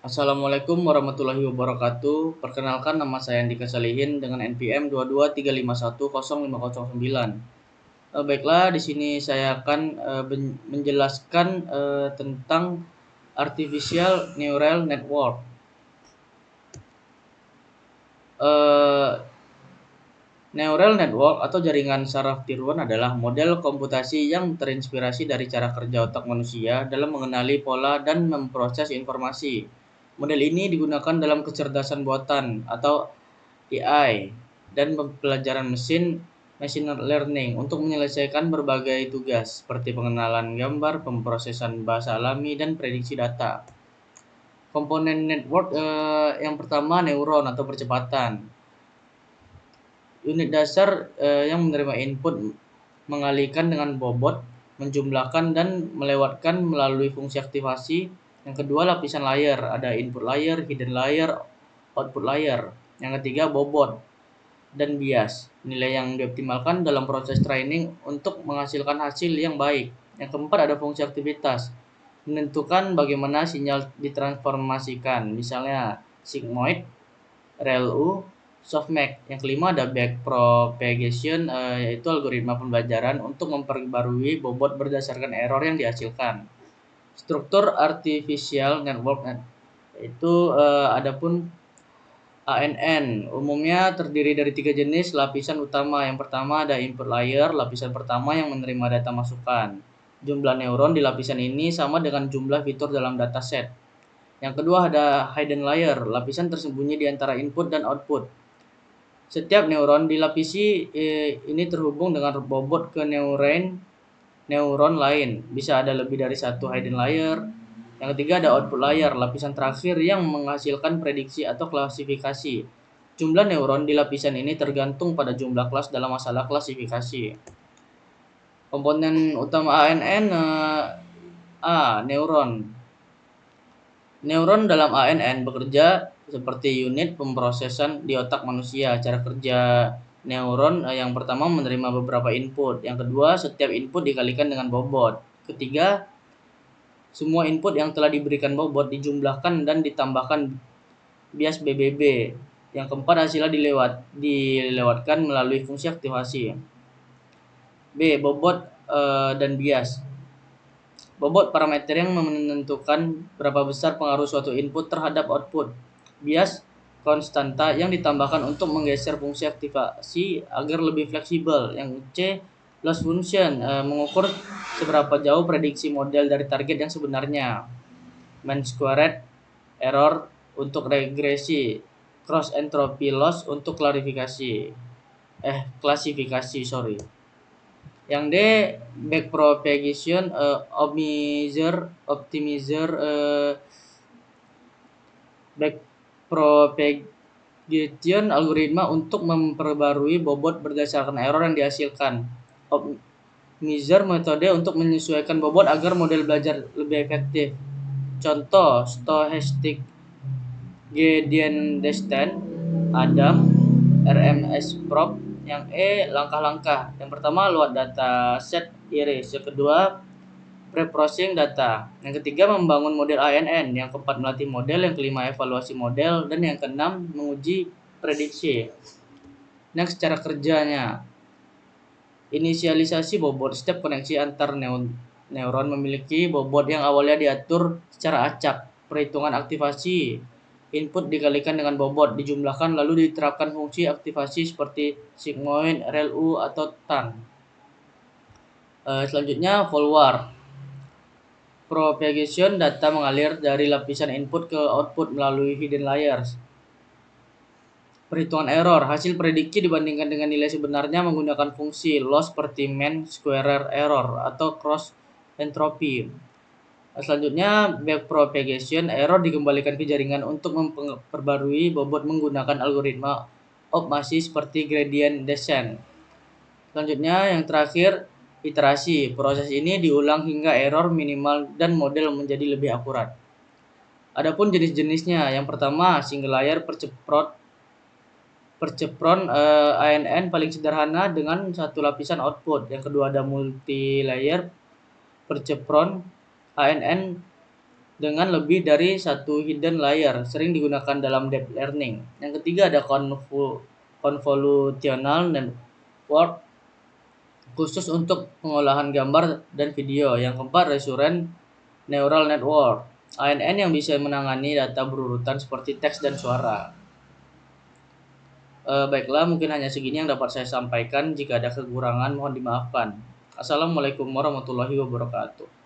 Assalamualaikum warahmatullahi wabarakatuh. Perkenalkan, nama saya Andika Salihin dengan NPM 223510509. Baiklah, di sini saya akan menjelaskan tentang artificial neural network. Eh, Neural network atau jaringan saraf tiruan adalah model komputasi yang terinspirasi dari cara kerja otak manusia dalam mengenali pola dan memproses informasi. Model ini digunakan dalam kecerdasan buatan atau AI dan pembelajaran machine learning untuk menyelesaikan berbagai tugas seperti pengenalan gambar, pemrosesan bahasa alami, dan prediksi data. Komponen network yang pertama neuron atau percepatan. Unit dasar yang menerima input mengalihkan dengan bobot, menjumlahkan dan melewatkan melalui fungsi aktivasi. Yang kedua lapisan layer, ada input layer, hidden layer, output layer. Yang ketiga bobot dan bias, nilai yang dioptimalkan dalam proses training untuk menghasilkan hasil yang baik. Yang keempat ada fungsi aktivitas, menentukan bagaimana sinyal ditransformasikan, misalnya sigmoid, RLU, softmax. Yang kelima ada backpropagation, yaitu algoritma pembelajaran untuk memperbarui bobot berdasarkan error yang dihasilkan. Struktur artificial network itu adapun ANN umumnya terdiri dari 3 jenis lapisan utama. Yang pertama ada input layer, lapisan pertama yang menerima data masukan. Jumlah neuron di lapisan ini sama dengan jumlah fitur dalam dataset. Yang kedua ada hidden layer, lapisan tersembunyi di antara input dan output. Setiap neuron dilapisi ini terhubung dengan bobot ke neuron lain. Bisa ada lebih dari satu hidden layer. Yang ketiga ada output layer, lapisan terakhir yang menghasilkan prediksi atau klasifikasi. Jumlah neuron di lapisan ini tergantung pada jumlah kelas dalam masalah klasifikasi. Komponen utama ANN neuron. Neuron dalam ANN bekerja seperti unit pemrosesan di otak manusia. Cara kerja neuron yang pertama menerima beberapa input. Yang kedua, setiap input dikalikan dengan bobot. Ketiga, semua input yang telah diberikan bobot dijumlahkan dan ditambahkan bias BBB. Yang keempat, hasilnya dilewatkan melalui fungsi aktivasi. B. Bobot dan bias. Bobot parameter yang menentukan berapa besar pengaruh suatu input terhadap output. Bias konstanta yang ditambahkan untuk menggeser fungsi aktivasi agar lebih fleksibel. Yang C. Loss function mengukur seberapa jauh prediksi model dari target yang sebenarnya. Mean squared error untuk regresi. Cross entropy loss untuk klasifikasi. Yang D, backpropagation, optimizer backpropagation algoritma untuk memperbarui bobot berdasarkan error yang dihasilkan. Optimizer metode untuk menyesuaikan bobot agar model belajar lebih efektif. Contoh stochastic gradient descent, ADAM, RMSprop. Yang E, langkah-langkah. Yang pertama, load data set iris. Yang kedua, pre-processing data. Yang ketiga, membangun model ANN. Yang keempat, melatih model. Yang kelima, evaluasi model. Dan yang keenam, menguji prediksi. Next, cara kerjanya. Inisialisasi bobot. Setiap koneksi antar neuron memiliki bobot yang awalnya diatur secara acak. Perhitungan aktivasi. Input dikalikan dengan bobot, dijumlahkan lalu diterapkan fungsi aktivasi seperti sigmoid, RLU, atau TAN. Selanjutnya forward propagation, data mengalir dari lapisan input ke output melalui hidden layers. Perhitungan error, hasil prediksi dibandingkan dengan nilai sebenarnya menggunakan fungsi loss seperti mean squared error atau cross entropy. Selanjutnya, backpropagation, error dikembalikan ke jaringan untuk memperbarui bobot menggunakan algoritma optimasi seperti gradient descent. Selanjutnya, yang terakhir, iterasi. Proses ini diulang hingga error minimal dan model menjadi lebih akurat. Adapun jenis-jenisnya, yang pertama, single layer perceptron ANN paling sederhana dengan satu lapisan output. Yang kedua ada multi layer perceptron ANN dengan lebih dari satu hidden layer, sering digunakan dalam deep learning. Yang ketiga ada convolutional network, khusus untuk pengolahan gambar dan video. Yang keempat, recurrent neural network, ANN yang bisa menangani data berurutan seperti teks dan suara. Baiklah, mungkin hanya segini yang dapat saya sampaikan. Jika ada kekurangan, mohon dimaafkan. Assalamualaikum warahmatullahi wabarakatuh.